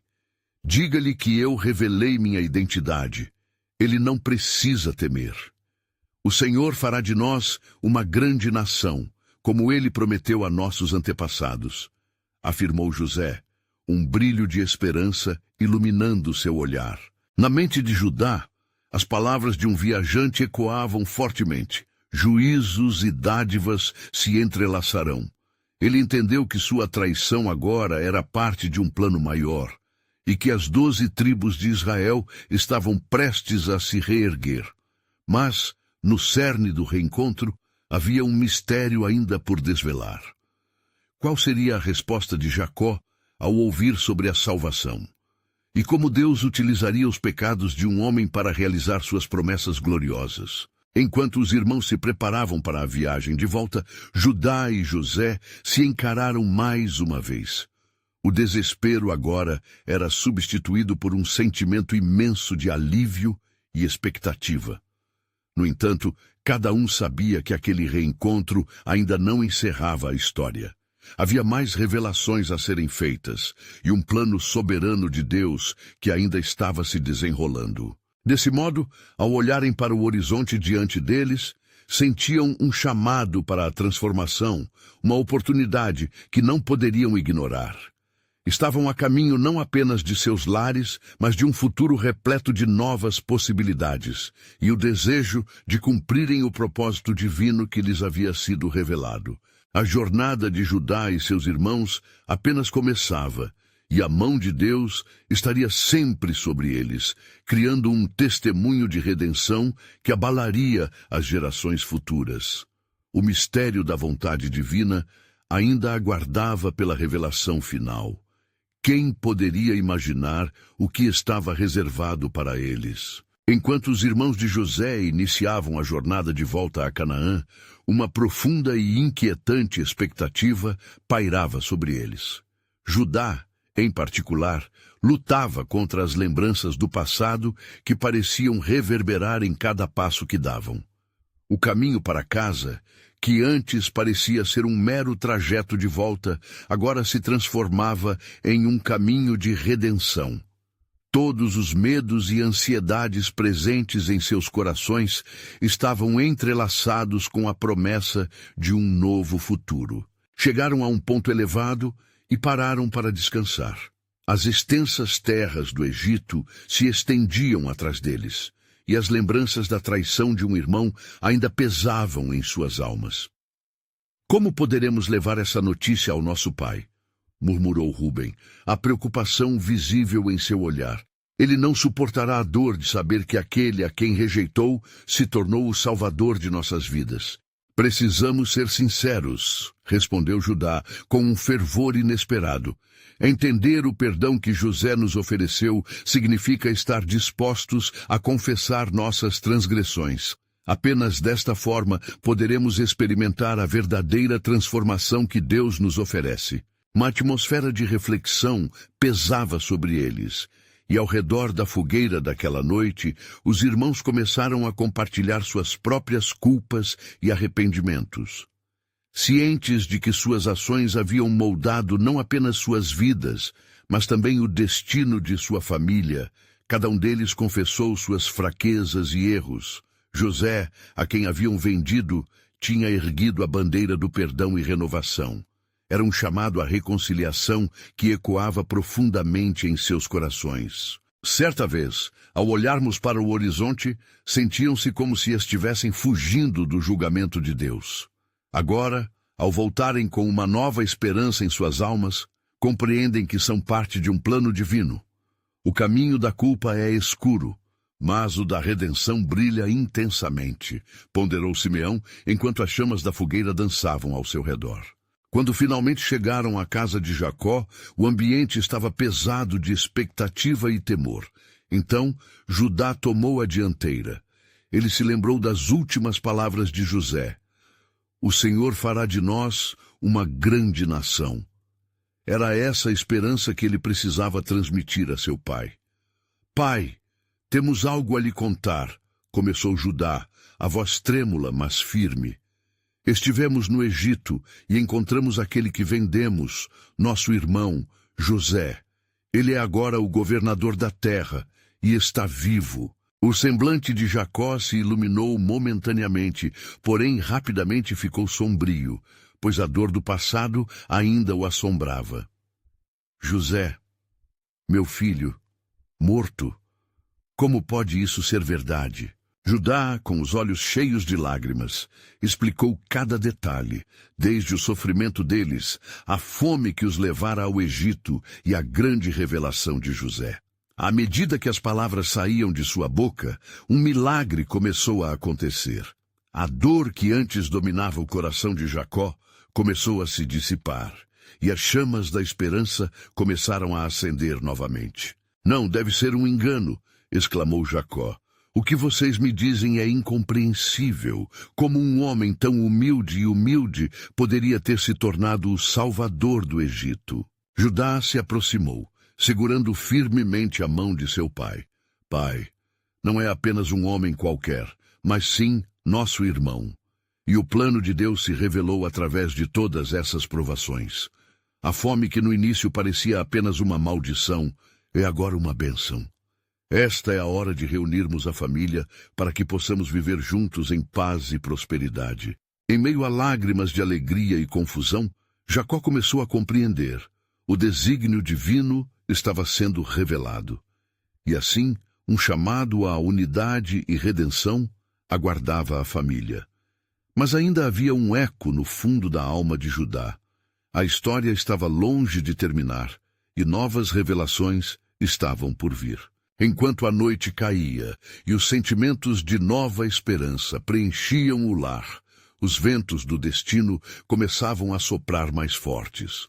A: Diga-lhe que eu revelei minha identidade. Ele não precisa temer. O Senhor fará de nós uma grande nação, como ele prometeu a nossos antepassados, afirmou José, um brilho de esperança iluminando seu olhar. Na mente de Judá, as palavras de um viajante ecoavam fortemente. Juízos e dádivas se entrelaçarão. Ele entendeu que sua traição agora era parte de um plano maior, e que as 12 tribos de Israel estavam prestes a se reerguer. Mas, no cerne do reencontro, havia um mistério ainda por desvelar. Qual seria a resposta de Jacó ao ouvir sobre a salvação? E como Deus utilizaria os pecados de um homem para realizar suas promessas gloriosas? Enquanto os irmãos se preparavam para a viagem de volta, Judá e José se encararam mais uma vez. O desespero agora era substituído por um sentimento imenso de alívio e expectativa. No entanto, cada um sabia que aquele reencontro ainda não encerrava a história. Havia mais revelações a serem feitas, e um plano soberano de Deus que ainda estava se desenrolando. Desse modo, ao olharem para o horizonte diante deles, sentiam um chamado para a transformação, uma oportunidade que não poderiam ignorar. Estavam a caminho não apenas de seus lares, mas de um futuro repleto de novas possibilidades, e o desejo de cumprirem o propósito divino que lhes havia sido revelado. A jornada de Judá e seus irmãos apenas começava, e a mão de Deus estaria sempre sobre eles, criando um testemunho de redenção que abalaria as gerações futuras. O mistério da vontade divina ainda aguardava pela revelação final. Quem poderia imaginar o que estava reservado para eles? Enquanto os irmãos de José iniciavam a jornada de volta a Canaã, uma profunda e inquietante expectativa pairava sobre eles. Judá, em particular, lutava contra as lembranças do passado que pareciam reverberar em cada passo que davam. O caminho para casa, que antes parecia ser um mero trajeto de volta, agora se transformava em um caminho de redenção. Todos os medos e ansiedades presentes em seus corações estavam entrelaçados com a promessa de um novo futuro. Chegaram a um ponto elevado e pararam para descansar. As extensas terras do Egito se estendiam atrás deles, e as lembranças da traição de um irmão ainda pesavam em suas almas. Como poderemos levar essa notícia ao nosso pai? Murmurou Rúben, a preocupação visível em seu olhar. Ele não suportará a dor de saber que aquele a quem rejeitou se tornou o salvador de nossas vidas. Precisamos ser sinceros, respondeu Judá, com um fervor inesperado. Entender o perdão que José nos ofereceu significa estar dispostos a confessar nossas transgressões. Apenas desta forma poderemos experimentar a verdadeira transformação que Deus nos oferece. Uma atmosfera de reflexão pesava sobre eles, e ao redor da fogueira daquela noite, os irmãos começaram a compartilhar suas próprias culpas e arrependimentos. Cientes de que suas ações haviam moldado não apenas suas vidas, mas também o destino de sua família, cada um deles confessou suas fraquezas e erros. José, a quem haviam vendido, tinha erguido a bandeira do perdão e renovação. Era um chamado à reconciliação que ecoava profundamente em seus corações. Certa vez, ao olharmos para o horizonte, sentiam-se como se estivessem fugindo do julgamento de Deus. Agora, ao voltarem com uma nova esperança em suas almas, compreendem que são parte de um plano divino. O caminho da culpa é escuro, mas o da redenção brilha intensamente, ponderou Simeão, enquanto as chamas da fogueira dançavam ao seu redor. Quando finalmente chegaram à casa de Jacó, o ambiente estava pesado de expectativa e temor. Então, Judá tomou a dianteira. Ele se lembrou das últimas palavras de José: "O Senhor fará de nós uma grande nação." Era essa a esperança que ele precisava transmitir a seu pai. "Pai, temos algo a lhe contar", começou Judá, a voz trêmula, mas firme. "Estivemos no Egito e encontramos aquele que vendemos, nosso irmão, José. Ele é agora o governador da terra e está vivo." O semblante de Jacó se iluminou momentaneamente, porém rapidamente ficou sombrio, pois a dor do passado ainda o assombrava. "José, meu filho, morto. Como pode isso ser verdade?" Judá, com os olhos cheios de lágrimas, explicou cada detalhe, desde o sofrimento deles, a fome que os levara ao Egito e a grande revelação de José. À medida que as palavras saíam de sua boca, um milagre começou a acontecer. A dor que antes dominava o coração de Jacó começou a se dissipar, e as chamas da esperança começaram a acender novamente. "Não, deve ser um engano", exclamou Jacó. "O que vocês me dizem é incompreensível. Como um homem tão humilde poderia ter se tornado o salvador do Egito?" Judá se aproximou, segurando firmemente a mão de seu pai. "Pai, não é apenas um homem qualquer, mas sim nosso irmão. E o plano de Deus se revelou através de todas essas provações. A fome que no início parecia apenas uma maldição é agora uma bênção. Esta é a hora de reunirmos a família para que possamos viver juntos em paz e prosperidade." Em meio a lágrimas de alegria e confusão, Jacó começou a compreender. O desígnio divino estava sendo revelado. E assim, um chamado à unidade e redenção aguardava a família. Mas ainda havia um eco no fundo da alma de Judá. A história estava longe de terminar, e novas revelações estavam por vir. Enquanto a noite caía e os sentimentos de nova esperança preenchiam o lar, os ventos do destino começavam a soprar mais fortes.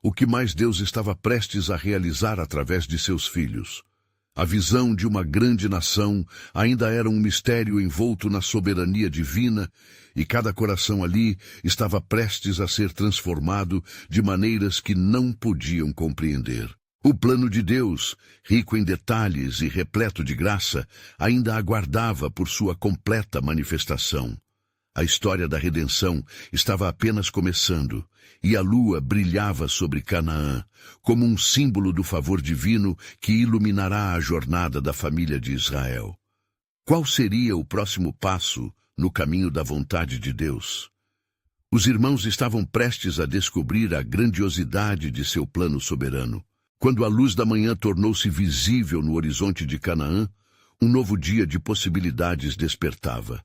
A: O que mais Deus estava prestes a realizar através de seus filhos? A visão de uma grande nação ainda era um mistério envolto na soberania divina, e cada coração ali estava prestes a ser transformado de maneiras que não podiam compreender. O plano de Deus, rico em detalhes e repleto de graça, ainda aguardava por sua completa manifestação. A história da redenção estava apenas começando, e a lua brilhava sobre Canaã, como um símbolo do favor divino que iluminará a jornada da família de Israel. Qual seria o próximo passo no caminho da vontade de Deus? Os irmãos estavam prestes a descobrir a grandiosidade de seu plano soberano. Quando a luz da manhã tornou-se visível no horizonte de Canaã, um novo dia de possibilidades despertava.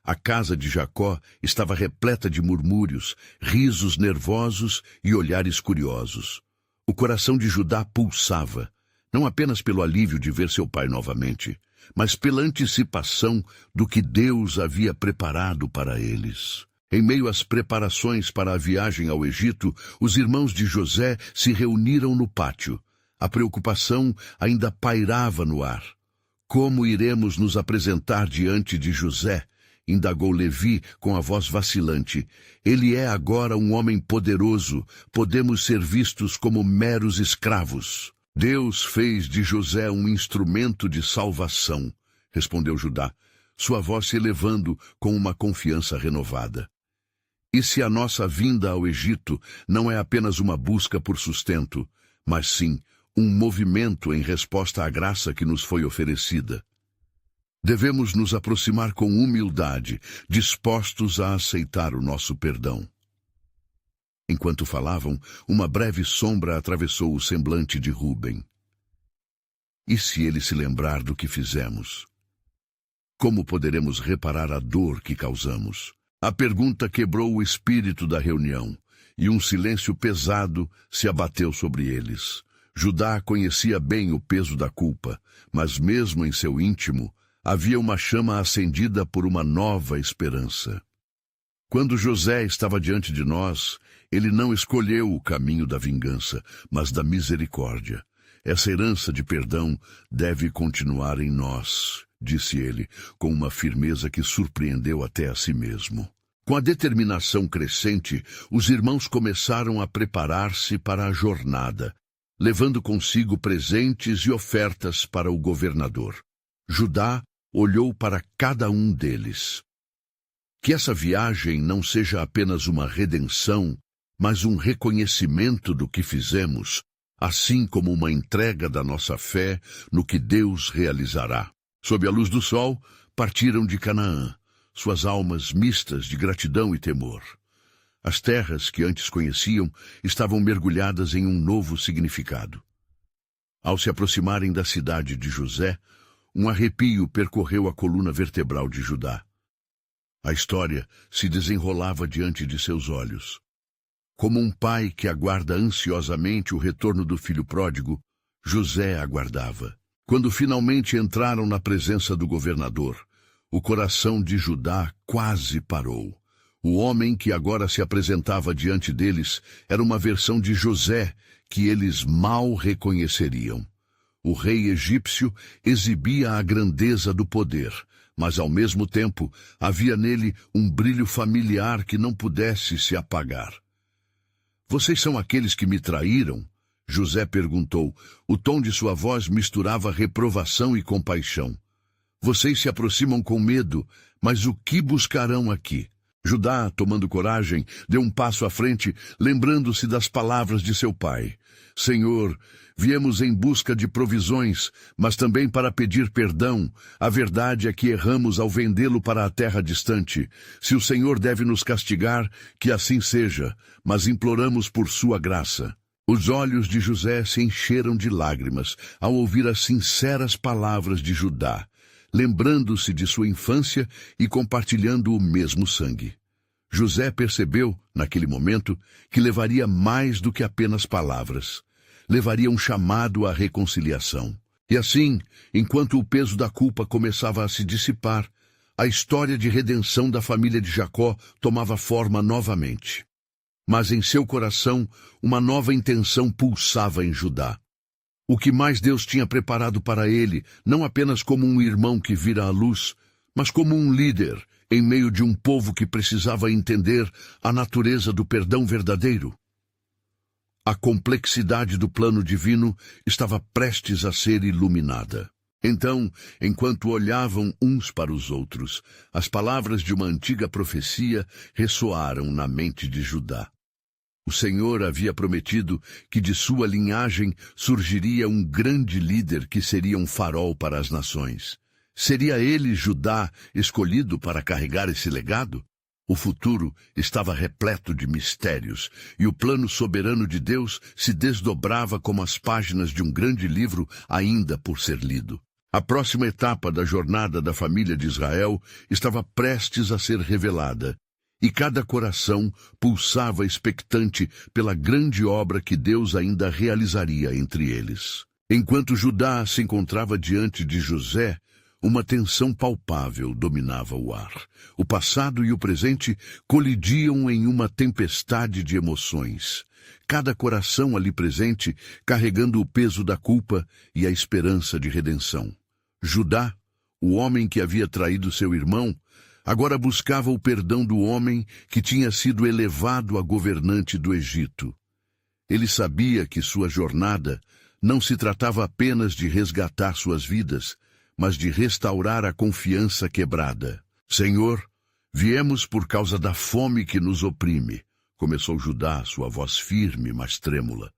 A: A casa de Jacó estava repleta de murmúrios, risos nervosos e olhares curiosos. O coração de Judá pulsava, não apenas pelo alívio de ver seu pai novamente, mas pela antecipação do que Deus havia preparado para eles. Em meio às preparações para a viagem ao Egito, os irmãos de José se reuniram no pátio. A preocupação ainda pairava no ar. "Como iremos nos apresentar diante de José?" indagou Levi com a voz vacilante. "Ele é agora um homem poderoso. Podemos ser vistos como meros escravos." "Deus fez de José um instrumento de salvação", respondeu Judá, sua voz se elevando com uma confiança renovada. "E se a nossa vinda ao Egito não é apenas uma busca por sustento, mas sim um movimento em resposta à graça que nos foi oferecida? Devemos nos aproximar com humildade, dispostos a aceitar o nosso perdão." Enquanto falavam, uma breve sombra atravessou o semblante de Rúben. "E se ele se lembrar do que fizemos? Como poderemos reparar a dor que causamos?" A pergunta quebrou o espírito da reunião, e um silêncio pesado se abateu sobre eles. Judá conhecia bem o peso da culpa, mas mesmo em seu íntimo, havia uma chama acendida por uma nova esperança. Quando José estava diante de nós, ele não escolheu o caminho da vingança, mas da misericórdia. Essa herança de perdão deve continuar em nós, disse ele, com uma firmeza que surpreendeu até a si mesmo. Com a determinação crescente, os irmãos começaram a preparar-se para a jornada, levando consigo presentes e ofertas para o governador. Judá olhou para cada um deles. Que essa viagem não seja apenas uma redenção, mas um reconhecimento do que fizemos, assim como uma entrega da nossa fé no que Deus realizará. Sob a luz do sol, partiram de Canaã, suas almas mistas de gratidão e temor. As terras que antes conheciam estavam mergulhadas em um novo significado. Ao se aproximarem da cidade de José, um arrepio percorreu a coluna vertebral de Judá. A história se desenrolava diante de seus olhos. Como um pai que aguarda ansiosamente o retorno do filho pródigo, José aguardava. Quando finalmente entraram na presença do governador, o coração de Judá quase parou. O homem que agora se apresentava diante deles era uma versão de José que eles mal reconheceriam. O rei egípcio exibia a grandeza do poder, mas ao mesmo tempo havia nele um brilho familiar que não pudesse se apagar. Vocês são aqueles que me traíram? José perguntou. O tom de sua voz misturava reprovação e compaixão. Vocês se aproximam com medo, mas o que buscarão aqui? Judá, tomando coragem, deu um passo à frente, lembrando-se das palavras de seu pai. Senhor, viemos em busca de provisões, mas também para pedir perdão. A verdade é que erramos ao vendê-lo para a terra distante. Se o Senhor deve nos castigar, que assim seja, mas imploramos por sua graça. Os olhos de José se encheram de lágrimas ao ouvir as sinceras palavras de Judá, lembrando-se de sua infância e compartilhando o mesmo sangue. José percebeu, naquele momento, que levaria mais do que apenas palavras. Levaria um chamado à reconciliação. E assim, enquanto o peso da culpa começava a se dissipar, a história de redenção da família de Jacó tomava forma novamente. Mas em seu coração, uma nova intenção pulsava em Judá. O que mais Deus tinha preparado para ele, não apenas como um irmão que vira à luz, mas como um líder, em meio de um povo que precisava entender a natureza do perdão verdadeiro. A complexidade do plano divino estava prestes a ser iluminada. Então, enquanto olhavam uns para os outros, as palavras de uma antiga profecia ressoaram na mente de Judá. O Senhor havia prometido que de sua linhagem surgiria um grande líder que seria um farol para as nações. Seria ele, Judá, escolhido para carregar esse legado? O futuro estava repleto de mistérios, e o plano soberano de Deus se desdobrava como as páginas de um grande livro ainda por ser lido. A próxima etapa da jornada da família de Israel estava prestes a ser revelada, e cada coração pulsava expectante pela grande obra que Deus ainda realizaria entre eles. Enquanto Judá se encontrava diante de José, uma tensão palpável dominava o ar. O passado e o presente colidiam em uma tempestade de emoções. Cada coração ali presente carregando o peso da culpa e a esperança de redenção. Judá, o homem que havia traído seu irmão, agora buscava o perdão do homem que tinha sido elevado a governante do Egito. Ele sabia que sua jornada não se tratava apenas de resgatar suas vidas, mas de restaurar a confiança quebrada. Senhor, viemos por causa da fome que nos oprime, começou Judá, sua voz firme, mas trêmula.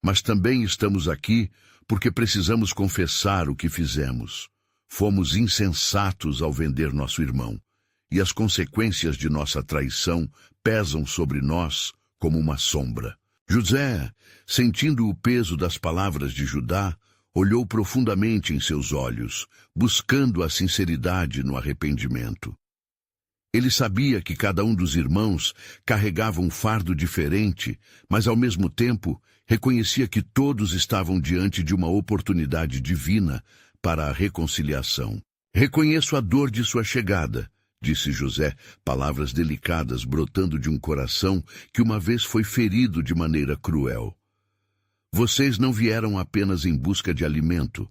A: Mas também estamos aqui porque precisamos confessar o que fizemos. Fomos insensatos ao vender nosso irmão, e as consequências de nossa traição pesam sobre nós como uma sombra. José, sentindo o peso das palavras de Judá, olhou profundamente em seus olhos, buscando a sinceridade no arrependimento. Ele sabia que cada um dos irmãos carregava um fardo diferente, mas ao mesmo tempo reconhecia que todos estavam diante de uma oportunidade divina para a reconciliação. Reconheço a dor de sua chegada, disse José, palavras delicadas brotando de um coração que uma vez foi ferido de maneira cruel. Vocês não vieram apenas em busca de alimento,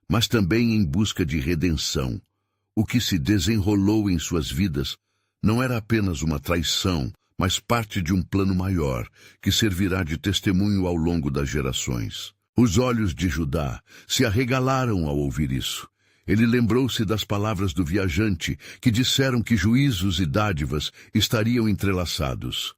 A: mas também em busca de redenção. O que se desenrolou em suas vidas não era apenas uma traição, mas parte de um plano maior, que servirá de testemunho ao longo das gerações. Os olhos de Judá se arregalaram ao ouvir isso. Ele lembrou-se das palavras do viajante, que disseram que juízos e dádivas estariam entrelaçados.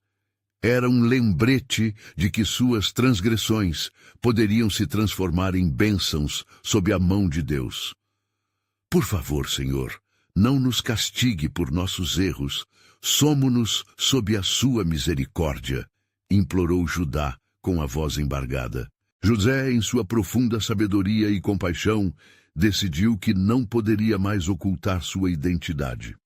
A: Era um lembrete de que suas transgressões poderiam se transformar em bênçãos sob a mão de Deus. Por favor, Senhor, não nos castigue por nossos erros. Somo-nos sob a sua misericórdia, implorou Judá com a voz embargada. José, em sua profunda sabedoria e compaixão, decidiu que não poderia mais ocultar sua identidade.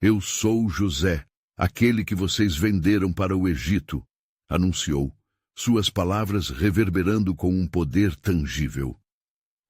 A: Eu sou José, aquele que vocês venderam para o Egito, anunciou, suas palavras reverberando com um poder tangível.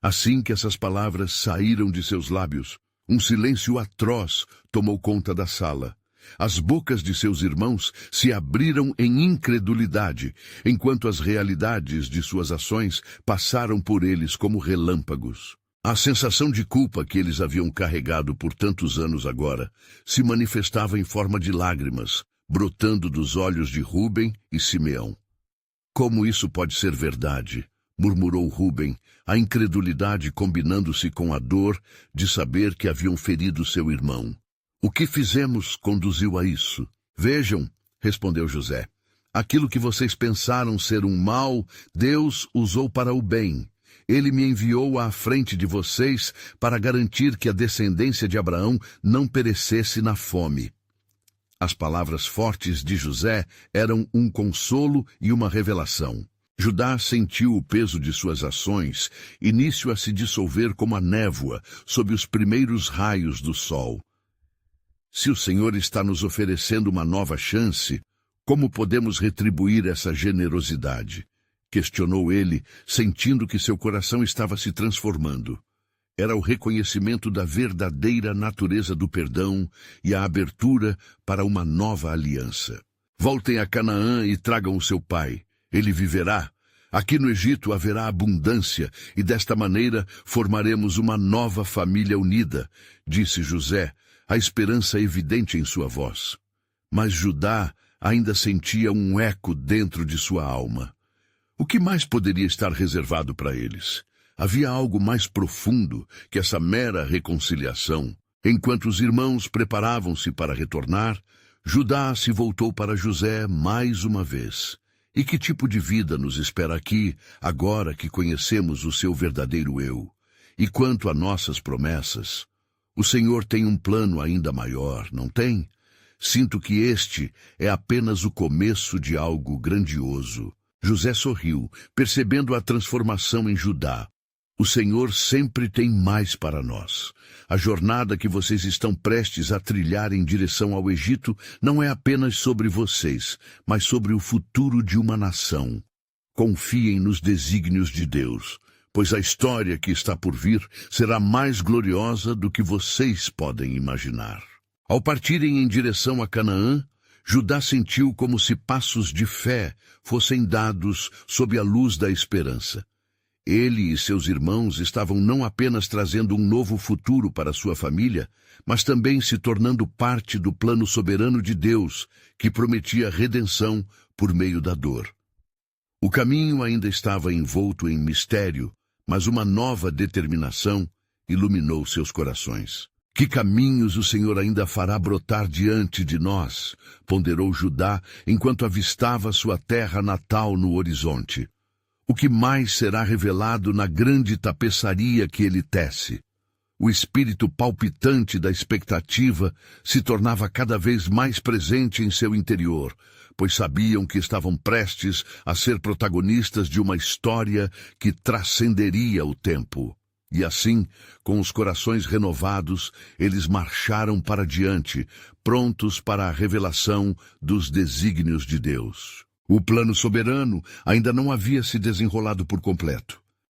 A: Assim que essas palavras saíram de seus lábios, um silêncio atroz tomou conta da sala. As bocas de seus irmãos se abriram em incredulidade, enquanto as realidades de suas ações passaram por eles como relâmpagos. A sensação de culpa que eles haviam carregado por tantos anos agora se manifestava em forma de lágrimas, brotando dos olhos de Rúben e Simeão. Como isso pode ser verdade? Murmurou Rúben, a incredulidade combinando-se com a dor de saber que haviam ferido seu irmão. O que fizemos conduziu a isso. Vejam, respondeu José, aquilo que vocês pensaram ser um mal, Deus usou para o bem. Ele me enviou à frente de vocês para garantir que a descendência de Abraão não perecesse na fome. As palavras fortes de José eram um consolo e uma revelação. Judá sentiu o peso de suas ações, início a se dissolver como a névoa sob os primeiros raios do sol. Se o Senhor está nos oferecendo uma nova chance, como podemos retribuir essa generosidade? Questionou ele, sentindo que seu coração estava se transformando. Era o reconhecimento da verdadeira natureza do perdão e a abertura para uma nova aliança. Voltem a Canaã e tragam o seu pai. Ele viverá. Aqui no Egito haverá abundância, e desta maneira formaremos uma nova família unida, disse José, a esperança evidente em sua voz. Mas Judá ainda sentia um eco dentro de sua alma. O que mais poderia estar reservado para eles? Havia algo mais profundo que essa mera reconciliação. Enquanto os irmãos preparavam-se para retornar, Judá se voltou para José mais uma vez. E que tipo de vida nos espera aqui, agora que conhecemos o seu verdadeiro eu? E quanto a nossas promessas? O Senhor tem um plano ainda maior, não tem? Sinto que este é apenas o começo de algo grandioso. José sorriu, percebendo a transformação em Judá. O Senhor sempre tem mais para nós. A jornada que vocês estão prestes a trilhar em direção ao Egito não é apenas sobre vocês, mas sobre o futuro de uma nação. Confiem nos desígnios de Deus, pois a história que está por vir será mais gloriosa do que vocês podem imaginar. Ao partirem em direção a Canaã, Judá sentiu como se passos de fé fossem dados sob a luz da esperança. Ele e seus irmãos estavam não apenas trazendo um novo futuro para sua família, mas também se tornando parte do plano soberano de Deus, que prometia redenção por meio da dor. O caminho ainda estava envolto em mistério, mas uma nova determinação iluminou seus corações. Que caminhos o Senhor ainda fará brotar diante de nós, ponderou Judá enquanto avistava sua terra natal no horizonte. O que mais será revelado na grande tapeçaria que ele tece? O espírito palpitante da expectativa se tornava cada vez mais presente em seu interior, pois sabiam que estavam prestes a ser protagonistas de uma história que transcenderia o tempo. E assim, com os corações renovados, eles marcharam para diante, prontos para a revelação dos desígnios de Deus. O plano soberano ainda não havia se desenrolado por completo.